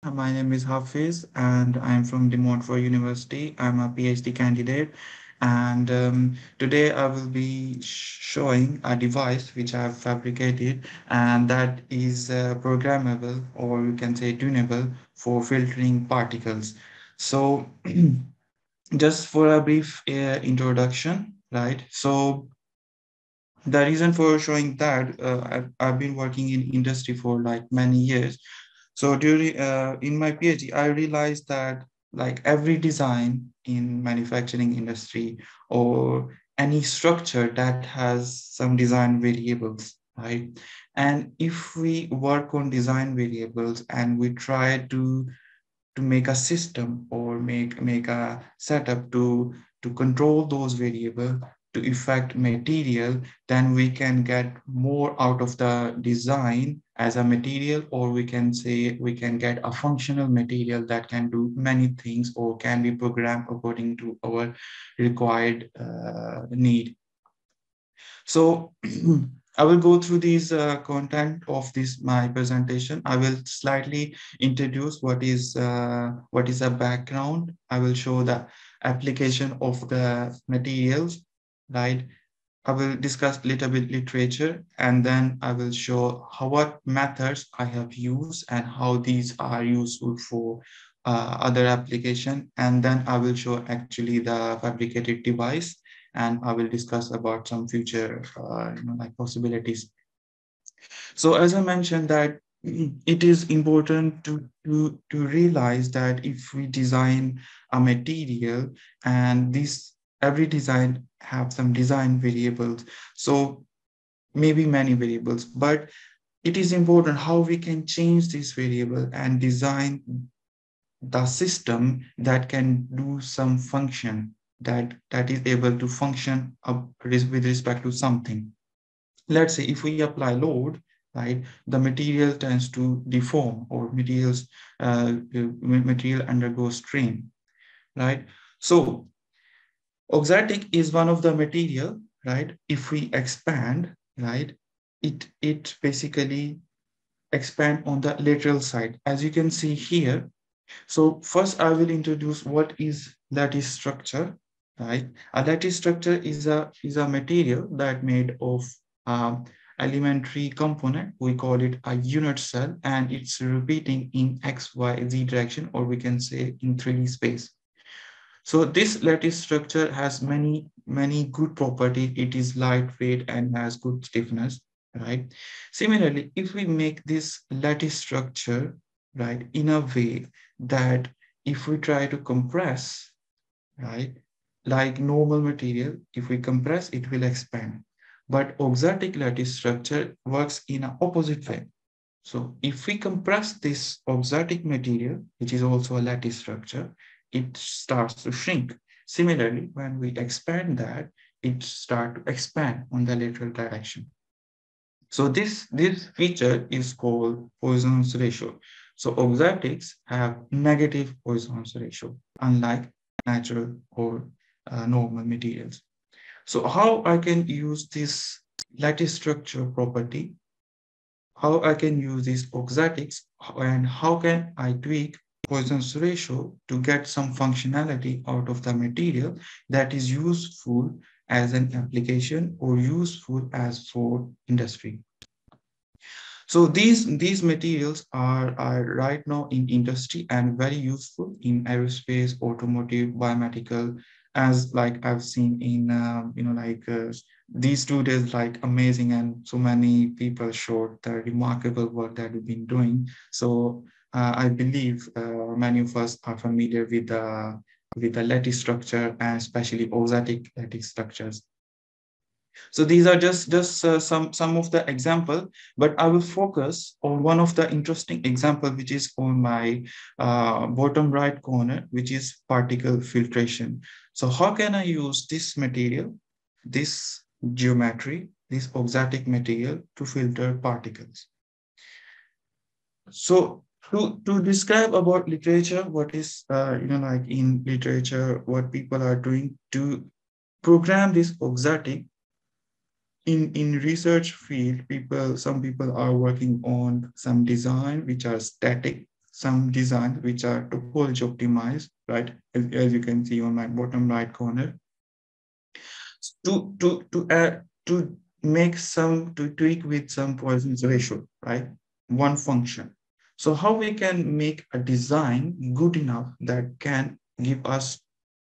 My name is Hafiz and I'm from De Montfort University. I'm a PhD candidate and today I will be showing a device which I have fabricated and that is programmable or you can say tunable for filtering particles. So just for a brief introduction, right? So the reason for showing that I've been working in industry for like many years. So during in my PhD, I realized that like every design in manufacturing industry or any structure that has some design variables, right? And if we work on design variables and we try to make a system or make a setup to control those variables to affect material, then we can get more out of the design as a material, or we can say we can get a functional material that can do many things or can be programmed according to our required need. So I will go through these content of this my presentation. I will slightly introduce what is a background. I will show the application of the materials, right? I will discuss a little bit literature and then I will show how what methods I have used and how these are useful for other application. And then I will show actually the fabricated device and I will discuss about some future like possibilities. So as I mentioned that it is important to realize that if we design a material and this every design have some design variables, so maybe many variables, but it is important how we can change this variable and design the system that can do some function that is able to function with respect to something. Let's say if we apply load, right, the material tends to deform or material undergoes strain, right? So oxatic is one of the material, right? If we expand, right, it basically expand on the lateral side, as you can see here. So first I will introduce what is lattice structure, right? A lattice structure is a material that made of um, elementary component. We call it a unit cell and it's repeating in X, Y, Z direction, or we can say in 3D space. So this lattice structure has many good properties. It is lightweight and has good stiffness, right? Similarly, if we make this lattice structure, right, in a way that if we try to compress, right, like normal material, if we compress, it will expand. But oxatic lattice structure works in an opposite way. So if we compress this oxatic material, which is also a lattice structure, it starts to shrink. Similarly, when we expand that, it starts to expand on the lateral direction. So this feature is called Poisson's ratio. So oxatics have negative Poisson's ratio, unlike natural or normal materials. So how I can use this lattice structure property, how I can use these oxatics, and how can I tweak Poisson's ratio to get some functionality out of the material that is useful as an application or useful as for industry. So these materials are right now in industry and very useful in aerospace, automotive, biomedical, as like I've seen in these 2 days, like amazing, and so many people showed the remarkable work that we've been doing. So I believe many of us are familiar with the lattice structure and especially oxatic lattice structures. So these are just some of the example, but I will focus on one of the interesting example, which is on my bottom right corner, which is particle filtration. So how can I use this material, this geometry, this oxatic material to filter particles? So to describe about literature, what is like in literature, what people are doing to program this oxatic in research field, some people are working on some design which are static, some designs which are topology optimized, right? As you can see on my bottom right corner, to make some to tweak with some Poisson's ratio, right? One function. So how we can make a design good enough that can give us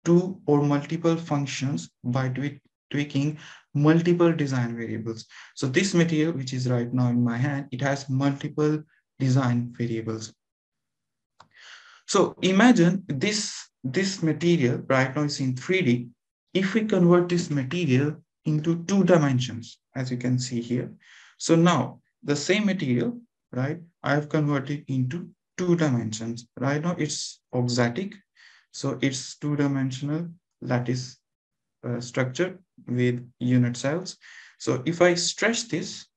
two or multiple functions by tweaking multiple design variables. So this material, which is right now in my hand, it has multiple design variables. So imagine this material right now is in 3D. If we convert this material into 2 dimensions, as you can see here. So now the same material, right, I have converted into 2 dimensions. Right now it's auxatic. So it's 2-dimensional lattice structure with unit cells. So if I stretch this,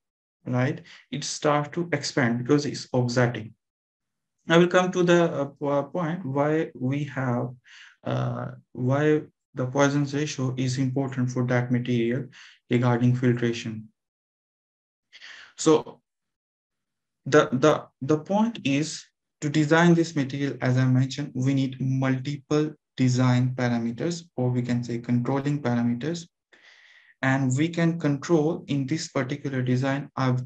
right, it starts to expand because it's auxatic. I will come to the point why we have, why the Poisson's ratio is important for that material regarding filtration. So the point is to design this material, as I mentioned, we need multiple design parameters, or we can say controlling parameters. And we can control in this particular design, I've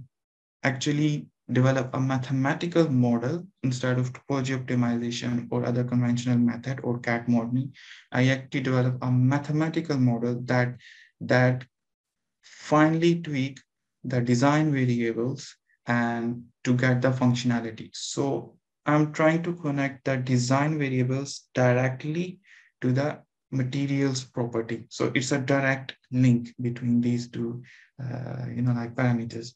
actually develop a mathematical model instead of topology optimization or other conventional method or CAD modeling. I actually develop a mathematical model that finally tweak the design variables and to get the functionality. So I'm trying to connect the design variables directly to the materials property. So it's a direct link between these two, like parameters.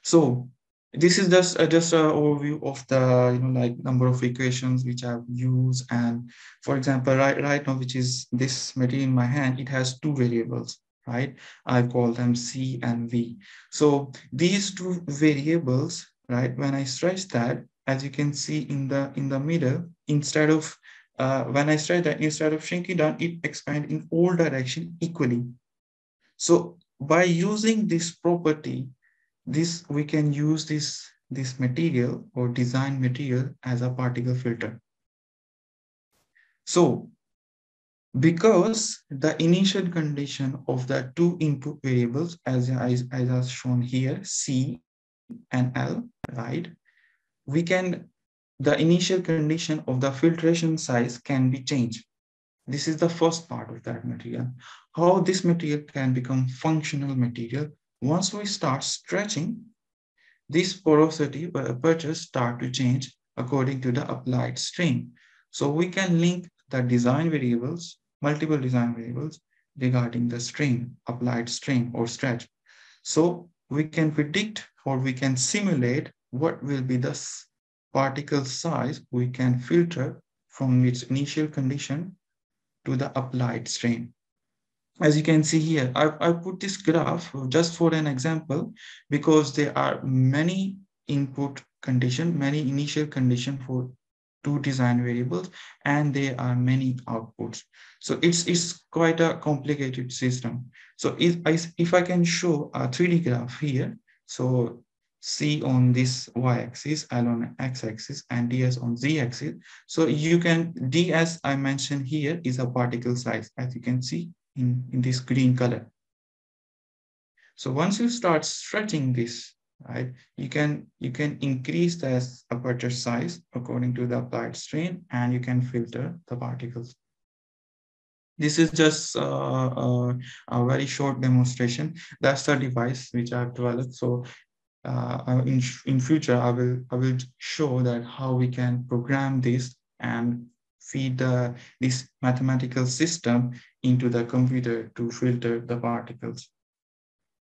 So this is just an overview of the like number of equations which I've used. And for example, right now, which is this material in my hand, it has 2 variables, right? I call them C and V. So these 2 variables, right? When I stretch that, as you can see in the middle, instead of when I stretch that, instead of shrinking down, it expands in all directions equally. So by using this property, we can use this material or design material as a particle filter. So because the initial condition of the 2 input variables, as shown here, C and L, right, the initial condition of the filtration size can be changed. This is the first part of that material. How this material can become functional material once we start stretching. This porosity or apertures start to change according to the applied strain. So we can link the design variables, multiple design variables regarding the strain, applied strain or stretch. So we can predict or we can simulate what will be the particle size we can filter from its initial condition to the applied strain. As you can see here, I put this graph just for an example because there are many input condition, many initial condition for 2 design variables, and there are many outputs. So it's quite a complicated system. So if I can show a 3D graph here, so C on this y-axis, L on x-axis, and ds on z-axis. So you can, ds I mentioned here is a particle size, as you can see in this green color. So once you start stretching this, right, you can increase the aperture size according to the applied strain, and you can filter the particles. This is just a very short demonstration. That's the device which I've developed. So in future, I will show that how we can program this and feed this mathematical system into the computer to filter the particles.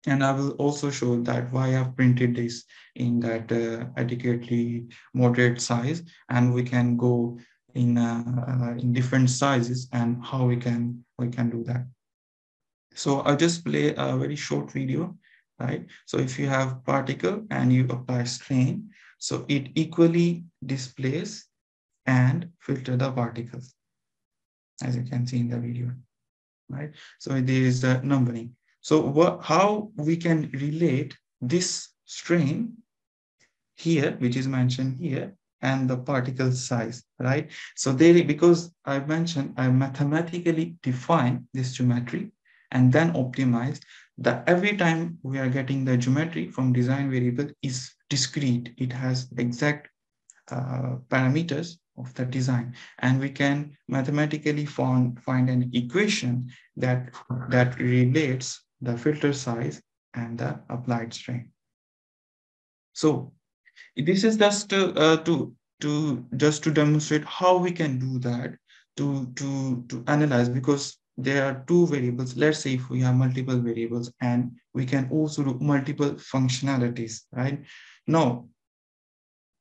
And I will also show that why I've printed this in that adequately moderate size, and we can go in different sizes and how we can do that. So I'll just play a very short video, right? So if you have particle and you apply strain, so it equally displays and filter the particles, as you can see in the video, right? So there is the numbering. So how we can relate this strain here, which is mentioned here, and the particle size, right? So they, because I mentioned, I mathematically define this geometry and then optimize that. Every time we are getting the geometry from design variable is discrete. It has exact parameters of the design, and we can mathematically find an equation that relates the filter size and the applied strain. So this is just to just to demonstrate how we can do that, to analyze, because there are two variables. Let's say if we have multiple variables, and we can also do multiple functionalities, right? Now,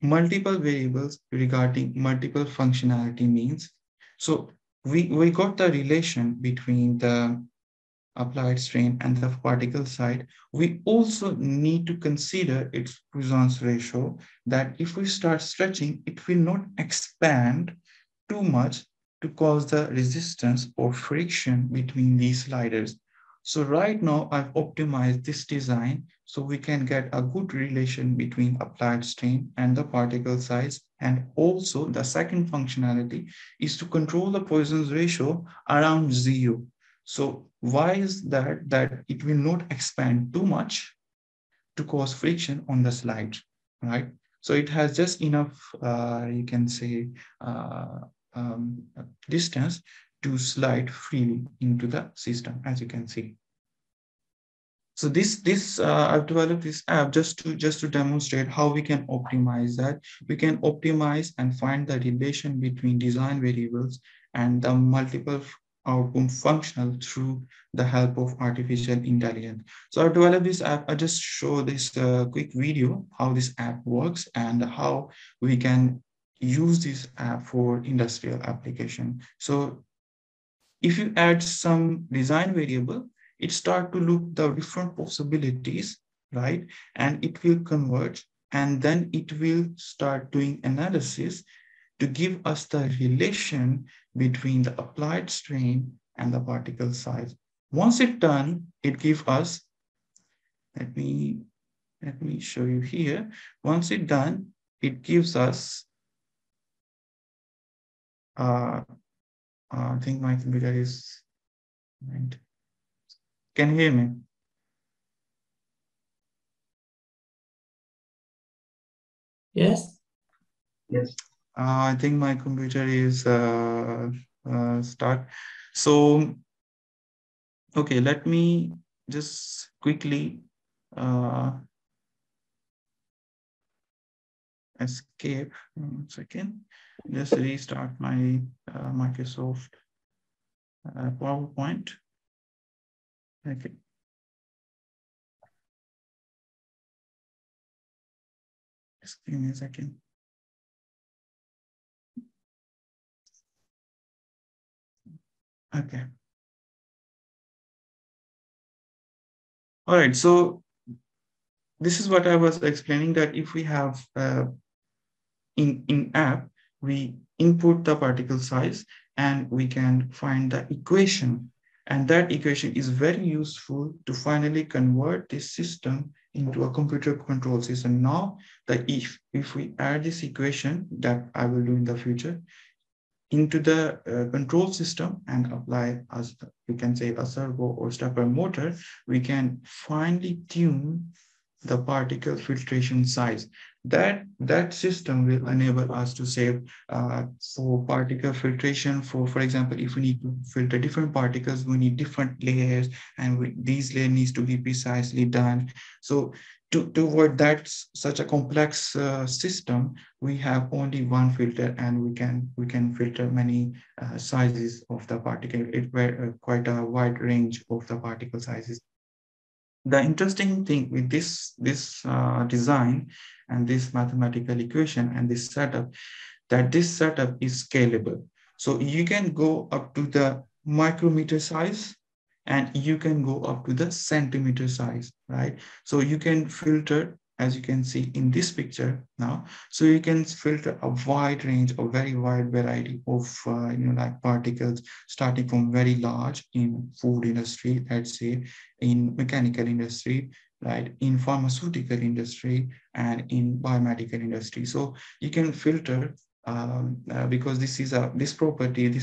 multiple variables regarding multiple functionality means, so we got the relation between the applied strain and the particle side. We also need to consider its Poisson's ratio, that if we start stretching, it will not expand too much to cause the resistance or friction between these sliders. So right now I've optimized this design so we can get a good relation between applied strain and the particle size. And also the second functionality is to control the Poisson's ratio around 0. So why is that? That it will not expand too much to cause friction on the slide, right? So it has just enough, you can say, uh, distance to slide freely into the system, as you can see. So I've developed this app just to demonstrate how we can optimize that. We can optimize and find the relation between design variables and the multiple outcome functional through the help of artificial intelligence. So I've developed this app. I just show this quick video how this app works and how we can use this app for industrial application. So if you add some design variable, it start to look the different possibilities, right? And it will converge, and then it will start doing analysis to give us the relation between the applied strain and the particle size. Once it's done, it gives us, let me show you here. Once it's done, it gives us, I think my computer is, can you hear me? Yes. Yes. I think my computer is start. So, okay, let me just quickly escape. 1 second. Just restart my Microsoft PowerPoint. Okay. Just give me a second. Okay. All right. So this is what I was explaining, that if we have in app, we input the particle size and we can find the equation. And that equation is very useful to finally convert this system into a computer control system. Now, if we add this equation that I will do in the future into the control system and apply, as you can say, a servo or stepper motor, we can finely tune the particle filtration size. That system will enable us to save for particle filtration. For example, if we need to filter different particles, we need different layers, and these layers needs to be precisely done. So to avoid that such a complex system, we have only one filter, and we can filter many sizes of the particle. It quite a wide range of the particle sizes. The interesting thing with this design and this mathematical equation and this setup, that this setup is scalable. So you can go up to the micrometer size, and you can go up to the centimeter size, right? So you can filter, as you can see in this picture now. So you can filter a wide range, a very wide variety of like particles, starting from very large in food industry, let's say in mechanical industry, right, in pharmaceutical industry and in biomedical industry. So you can filter because this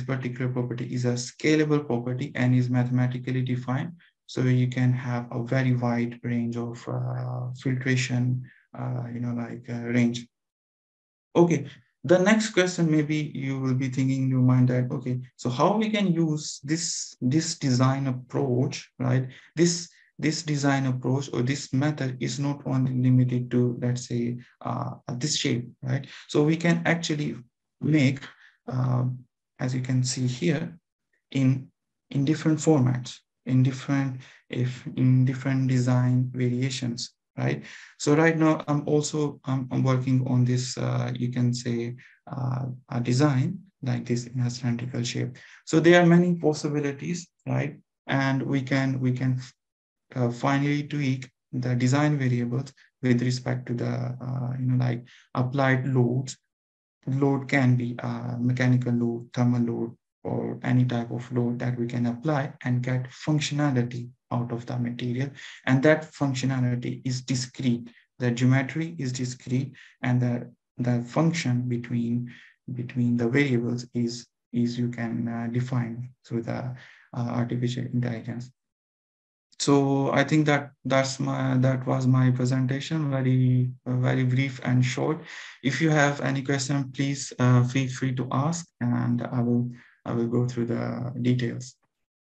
particular property is a scalable property and is mathematically defined. So you can have a very wide range of filtration, range. Okay, the next question maybe you will be thinking in your mind that, okay, so how we can use this design approach, right? This design approach or this method is not only limited to, let's say, this shape, right? So we can actually make, as you can see here, in in different formats, in different if in different design variations, right? So right now I'm working on this, you can say, a design like this in a cylindrical shape. So there are many possibilities, right? And we can finally tweak the design variables with respect to the applied loads. Load can be mechanical load, thermal load, or any type of load that we can apply and get functionality out of the material. And that functionality is discrete. The geometry is discrete, and the function between the variables is you can define through the artificial intelligence. So I think that was my presentation, very brief and short. If you have any question, please feel free to ask, and I will go through the details.